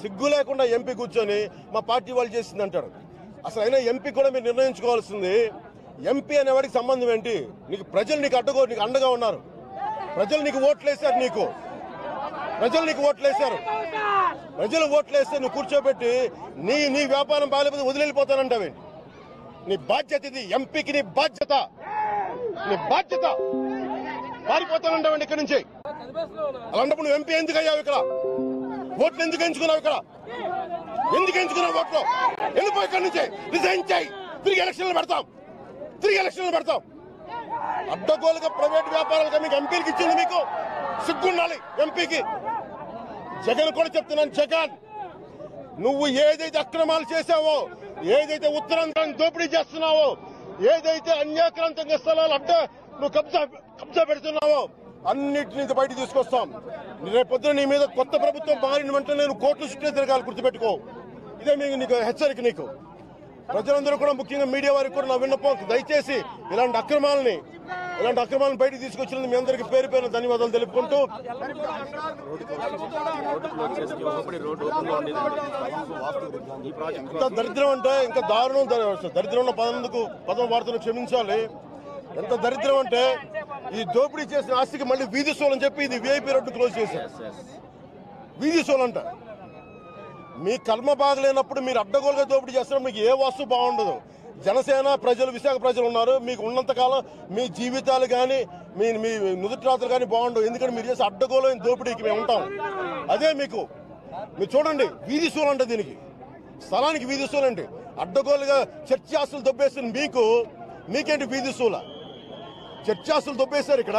సిగ్గు లేకుండా ఎంపీ కూర్చొని మా పార్టీ వాళ్ళు చేసింది అంటాడు. అసలు అయినా ఎంపీ కూడా మీరు నిర్ణయించుకోవాల్సింది, ఎంపీ అనేవాడికి సంబంధం ఏంటి? నీకు ప్రజలు నీకు అండగా ఉన్నారు. ప్రజలు నీకు ఓట్లేశారు. ప్రజలు ఓట్లేస్తే నువ్వు కూర్చోబెట్టి నీ వ్యాపారం బాగాలేకపోతే వదిలిపోతానంటావేంటి? నీ బాధ్యత ఇది. ఎంపీకి నీ బాధ్యత పారిపోతానంటావండి ఇక్కడి నుంచి. అలాంటప్పుడు నువ్వు ఎంపీ ఎందుకు అయ్యావు? ఇక్కడ ఓట్లు ఎందుకు ఎంచుకున్నావు? ఎందుకు ఎంచుకున్నావు ఓట్లు? వెళ్ళిపో ఇక్కడి నుంచి, రిజైన్ చేయి. తిరిగి ఎలక్షన్లు పెడతాం. అడ్డగోలుగా ప్రైవేట్ వ్యాపారాలుగా మీకు ఎంపీలకు ఇచ్చింది. మీకు సిగ్గుండాలి ఎంపీకి. జగన్ కూడా చెప్తున్నాను, జగన్ నువ్వు ఏదైతే అక్రమాలు చేశావో, ఏదైతే ఉత్తరాంధ్రాన్ని దోపిడీ చేస్తున్నావో, ఏదైతే అన్యాక్రాంతంగా స్థలాలు నువ్వు కబ్జా పెడుతున్నావో అన్నిటినీ బయట తీసుకొస్తాం. రేపొద్దున నీ మీద కొత్త ప్రభుత్వం మారిన వెంటనే నేను కోర్టు చుట్టే తిరగాలి, గుర్తుపెట్టుకో. ఇదే నీకు హెచ్చరిక. నీకు ప్రజలందరూ కూడా, ముఖ్యంగా మీడియా వారికి కూడా నా విన్నపం, దయచేసి ఇలాంటి అక్రమాలను బయటకు తీసుకొచ్చినందుకు మీ అందరికీ పేరు పేరున ధన్యవాదాలు తెలుపుకుంటూ, ఎంత దరిద్రం అంటే ఇంకా దారుణం. దరిద్రం ఉన్న పదం వార్తను క్షమించాలి. ఎంత దరిద్రం అంటే ఈ దోపిడీ చేసిన ఆస్తికి మళ్ళీ వీధి సోల్ అని చెప్పి ఇది విఐపి రోడ్డు క్లోజ్ చేశారు. వీధి సోల్ అంట. మీ కర్మ బాగలేనప్పుడు మీరు అడ్డగోలుగా దోపిడీ చేస్తారు. మీకు ఏ వస్తువు బాగుండదు. జనసేన ప్రజలు, విశాఖ ప్రజలు ఉన్నారు. మీకు ఉన్నంతకాలం మీ జీవితాలు కానీ మీ నుదుటిరాతలు కానీ బాగుండవు. ఎందుకంటే మీరు చేసే అడ్డగోలైన దోపిడీకి మేము ఉంటాం. అదే మీరు చూడండి, వీధి సోల్ అంటే దీనికి, స్థలానికి వీధి సోల్ అంటే. అడ్డగోలుగా చర్చి ఆస్తులు దొబ్బేసిన మీకేంటి వీధి సోల? చర్చి ఆస్తులు దొబ్బేశారు ఇక్కడ.